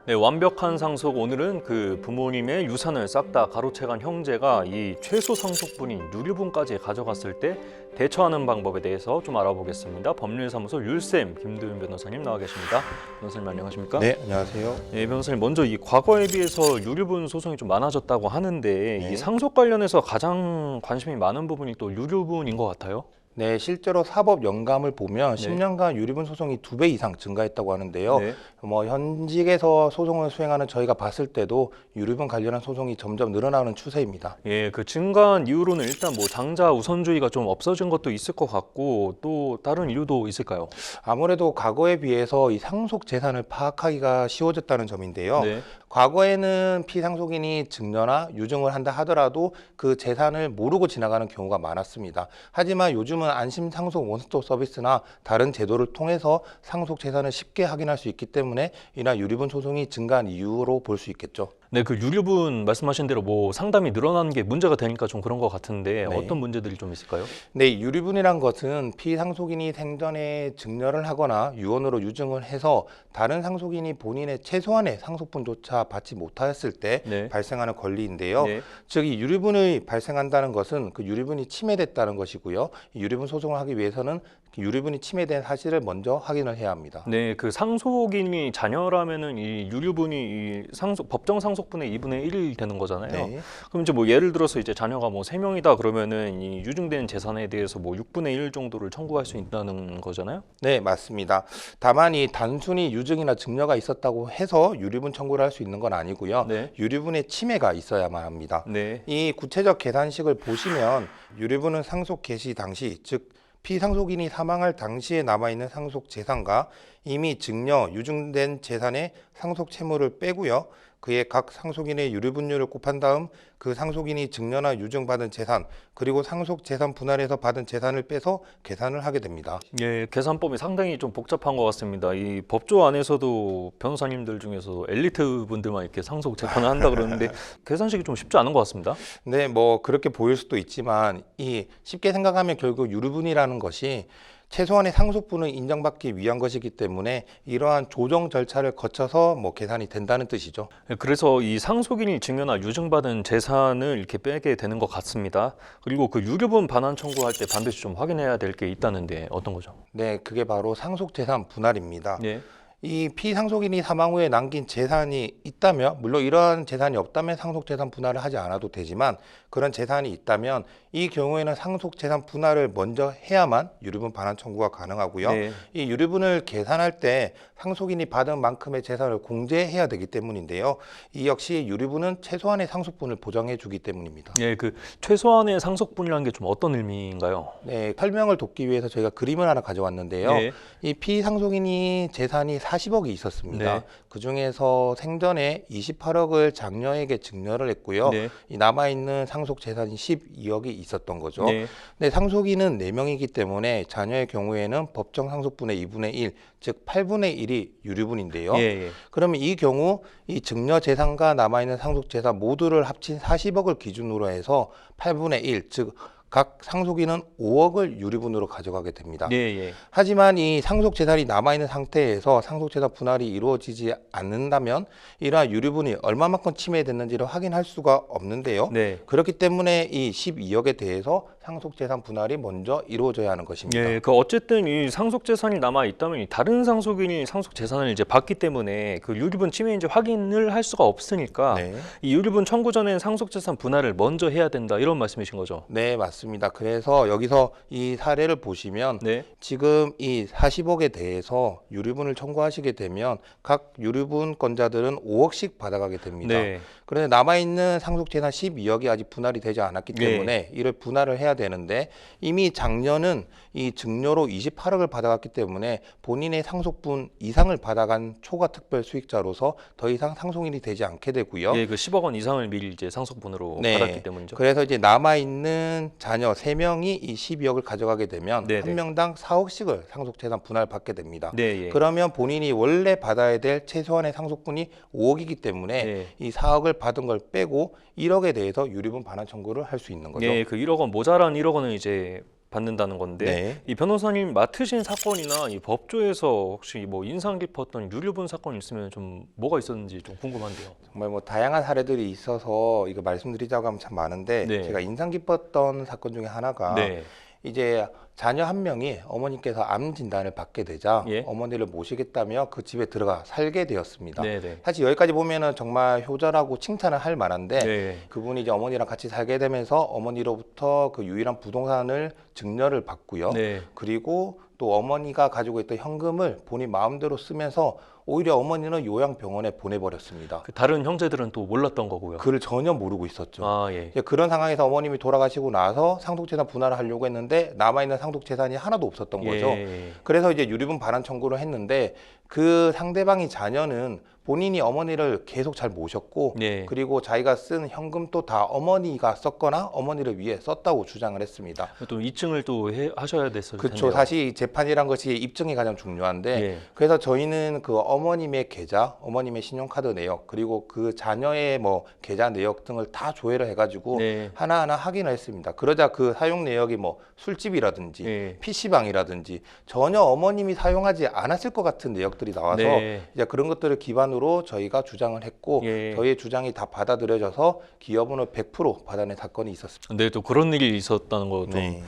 네, 완벽한 상속. 오늘은 그 부모님의 유산을 싹 다 가로채간 형제가 이 최소 상속분인 유류분까지 가져갔을 때 대처하는 방법에 대해서 좀 알아보겠습니다. 법률사무소 율쌤 김도윤 변호사님 나와 계십니다. 변호사님 안녕하십니까? 네, 안녕하세요. 네, 변호사님 먼저 이 과거에 비해서 유류분 소송이 좀 많아졌다고 하는데 네. 이 상속 관련해서 가장 관심이 많은 부분이 또 유류분인 것 같아요. 네, 실제로 사법 영감을 보면 네. 10년간 유류분 소송이 2배 이상 증가했다고 하는데요. 네. 현직에서 소송을 수행하는 저희가 봤을 때도 유류분 관련한 소송이 점점 늘어나는 추세입니다. 예, 그 증가한 이유로는 일단 뭐 장자 우선주의가 좀 없어진 것도 있을 것 같고 또 다른 이유도 있을까요? 아무래도 과거에 비해서 이 상속 재산을 파악하기가 쉬워졌다는 점인데요. 네. 과거에는 피상속인이 증여나 유증을 한다 하더라도 그 재산을 모르고 지나가는 경우가 많았습니다. 하지만 요즘은 안심 상속 원스톱 서비스나 다른 제도를 통해서 상속 재산을 쉽게 확인할 수 있기 때문에 이날 유류분 소송이 증가한 이유로 볼 수 있겠죠. 네, 그 유류분 말씀하신 대로 뭐 상담이 늘어나는 게 문제가 되니까 좀 그런 것 같은데 네. 어떤 문제들이 좀 있을까요? 네, 유류분이란 것은 피상속인이 생전에 증여를 하거나 유언으로 유증을 해서 다른 상속인이 본인의 최소한의 상속분조차 받지 못하였을 때 네. 발생하는 권리인데요. 네. 즉, 이 유류분이 발생한다는 것은 그 유류분이 침해됐다는 것이고요. 이 유류분 소송을 하기 위해서는 유류분이 침해된 사실을 먼저 확인을 해야 합니다. 네, 그 상속인이 자녀라면은 이 유류분이 이 법정 상속분의 2분의 1이 되는 거잖아요. 네. 그럼 이제 뭐 예를 들어서 이제 자녀가 뭐 3명이다 그러면은 이 유증된 재산에 대해서 뭐 6분의 1 정도를 청구할 수 있다는 거잖아요. 네, 맞습니다. 다만 이 단순히 유증이나 증여가 있었다고 해서 유류분 청구를 할 수 있는 건 아니고요. 네. 유류분의 침해가 있어야만 합니다. 네. 이 구체적 계산식을 보시면 유류분은 상속 개시 당시, 즉 피상속인이 사망할 당시에 남아있는 상속 재산과 이미 증여, 유증된 재산의 상속 채무를 빼고요. 그의 각 상속인의 유류분율을 곱한 다음 그 상속인이 증여나 유증받은 재산, 그리고 상속 재산 분할해서 받은 재산을 빼서 계산을 하게 됩니다. 예, 계산법이 상당히 좀 복잡한 것 같습니다. 이 법조 안에서도 변호사님들 중에서 엘리트 분들만 이렇게 상속 재판을 한다 그러는데 계산식이 좀 쉽지 않은 것 같습니다. 네, 그렇게 보일 수도 있지만 이 쉽게 생각하면 결국 유류분이라는 것이 최소한의 상속분을 인정받기 위한 것이기 때문에 이러한 조정 절차를 거쳐서 계산이 된다는 뜻이죠. 예, 그래서 이 상속인이 증여나 유증받은 재산을 이렇게 빼게 되는 것 같습니다. 그리고 그 유류분 반환 청구할 때 반드시 좀 확인해야 될 게 있다는데 어떤 거죠? 네, 그게 바로 상속재산 분할입니다. 예. 이 피상속인이 사망 후에 남긴 재산이 있다면, 물론 이러한 재산이 없다면 상속재산 분할을 하지 않아도 되지만 그런 재산이 있다면 이 경우에는 상속재산 분할을 먼저 해야만 유류분 반환 청구가 가능하고요. 네. 이 유류분을 계산할 때 상속인이 받은 만큼의 재산을 공제해야 되기 때문인데요. 이 역시 유류분은 최소한의 상속분을 보장해 주기 때문입니다. 예, 그 최소한의 상속분이라는 게 좀 어떤 의미인가요? 네, 설명을 돕기 위해서 저희가 그림을 하나 가져왔는데요. 네. 이 피상속인이 재산이 40억이 있었습니다. 네. 그 중에서 생전에 28억을 장녀에게 증여를 했고요. 네. 이 남아있는 상속 재산이 12억이 있었던 거죠. 네. 근데 상속인은 4명이기 때문에 자녀의 경우에는 법정 상속분의 2분의 1, 즉 8분의 1이 유류분인데요. 예, 예. 그러면 이 경우 이 증여 재산과 남아있는 상속 재산 모두를 합친 40억을 기준으로 해서 8분의 1, 즉 각 상속인은 5억을 유류분으로 가져가게 됩니다. 예, 예. 하지만 이 상속 재산이 남아있는 상태에서 상속 재산 분할이 이루어지지 않는다면 이러한 유류분이 얼마만큼 침해됐는지를 확인할 수가 없는데요. 네. 그렇기 때문에 이 12억에 대해서 상속 재산 분할이 먼저 이루어져야 하는 것입니다. 예, 그 어쨌든 이 상속 재산이 남아 있다면 이 다른 상속인이 상속 재산을 이제 받기 때문에 그 유류분 침해인지 확인을 할 수가 없으니까 네. 이 유류분 청구 전에 상속 재산 분할을 먼저 해야 된다 이런 말씀이신 거죠? 네, 맞습니다. 그래서 여기서 이 사례를 보시면 네. 지금 이 40억에 대해서 유류분을 청구하시게 되면 각 유류분권자들은 5억씩 받아가게 됩니다. 네. 그런데 남아있는 상속재산 12억이 아직 분할이 되지 않았기 때문에 이를 분할을 해야 되는데 이미 작년은 이 증여로 28억을 받아갔기 때문에 본인의 상속분 이상을 받아간 초과 특별 수익자로서 더 이상 상속인이 되지 않게 되고요. 예, 그 10억 원 이상을 미리 이제 상속분으로 네. 받았기 때문이죠. 그래서 이제 남아있는 자녀 3명이 이 12억을 가져가게 되면 네네. 한 명당 4억씩을 상속재산 분할 받게 됩니다. 네, 예. 그러면 본인이 원래 받아야 될 최소한의 상속분이 5억이기 때문에 네. 이 4억을 받은 걸 빼고 1억에 대해서 유류분 반환 청구를 할 수 있는 거죠. 예, 그 1억 원 모자란 1억 원은 이제 받는다는 건데 네. 이 변호사님 맡으신 사건이나 이 법조에서 혹시 뭐 인상 깊었던 유류분 사건이 있으면 좀 뭐가 있었는지 좀 궁금한데요. 정말 뭐 다양한 사례들이 있어서 이거 말씀드리자고 하면 참 많은데 네. 제가 인상 깊었던 사건 중에 하나가 네. 이제 자녀 한 명이 어머니께서 암 진단을 받게 되자 예. 어머니를 모시겠다며 그 집에 들어가 살게 되었습니다. 네네. 사실 여기까지 보면은 정말 효자라고 칭찬을 할 만한데 네. 그분이 이제 어머니랑 같이 살게 되면서 어머니로부터 그 유일한 부동산을 증여를 받고요. 네. 그리고 또 어머니가 가지고 있던 현금을 본인 마음대로 쓰면서 오히려 어머니는 요양병원에 보내버렸습니다. 그 다른 형제들은 또 몰랐던 거고요. 그를 전혀 모르고 있었죠. 아 예. 이제 그런 상황에서 어머님이 돌아가시고 나서 상속재산 분할을 하려고 했는데 남아있는 상속재산이 하나도 없었던 거죠. 예. 그래서 이제 유류분 반환 청구를 했는데 그 상대방이 자녀는 본인이 어머니를 계속 잘 모셨고 네. 그리고 자기가 쓴 현금도 다 어머니가 썼거나 어머니를 위해 썼다고 주장을 했습니다. 또 입증을 또 하셔야 됐을 텐데요. 그렇죠. 사실 이 재판이란 것이 입증이 가장 중요한데 예. 그래서 저희는 그 어머님의 계좌, 어머님의 신용카드 내역 그리고 그 자녀의 뭐 계좌 내역 등을 다 조회를 해가지고 네. 하나하나 확인을 했습니다. 그러자 그 사용 내역이 뭐 술집이라든지 예. PC방이라든지 전혀 어머님이 사용하지 않았을 것 같은 내역들이 나와서 네. 이제 그런 것들을 기반으로 저희가 주장을 했고 예. 저희의 주장이 다 받아들여져서 기여분을 100% 받아낸 사건이 있었습니다. 근데 또 그런 일이 있었다는 거 좀. 네.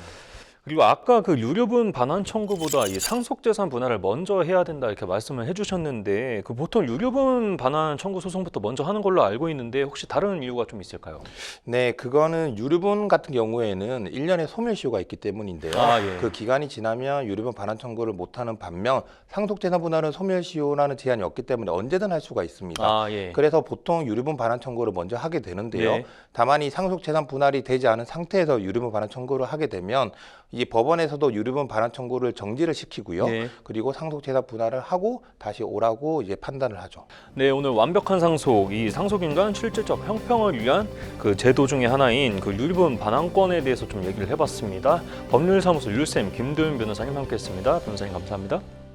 그리고 아까 그 유류분 반환 청구보다 이 상속재산 분할을 먼저 해야 된다 이렇게 말씀을 해주셨는데 그 보통 유류분 반환 청구 소송부터 먼저 하는 걸로 알고 있는데 혹시 다른 이유가 좀 있을까요? 네, 그거는 유류분 같은 경우에는 1년의 소멸시효가 있기 때문인데요. 아, 예. 그 기간이 지나면 유류분 반환 청구를 못하는 반면 상속재산 분할은 소멸시효라는 제한이 없기 때문에 언제든 할 수가 있습니다. 아 예. 그래서 보통 유류분 반환 청구를 먼저 하게 되는데요. 네. 다만 이 상속재산 분할이 되지 않은 상태에서 유류분 반환 청구를 하게 되면 이 법원에서도 유류분 반환 청구를 정지를 시키고요. 네. 그리고 상속재산 분할을 하고 다시 오라고 이제 판단을 하죠. 네, 오늘 완벽한 상속, 이 상속인간 실질적 형평을 위한 그 제도 중에 하나인 그 유류분 반환권에 대해서 좀 얘기를 해봤습니다. 법률사무소 율쌤 김도윤 변호사님 함께했습니다. 변호사님 감사합니다.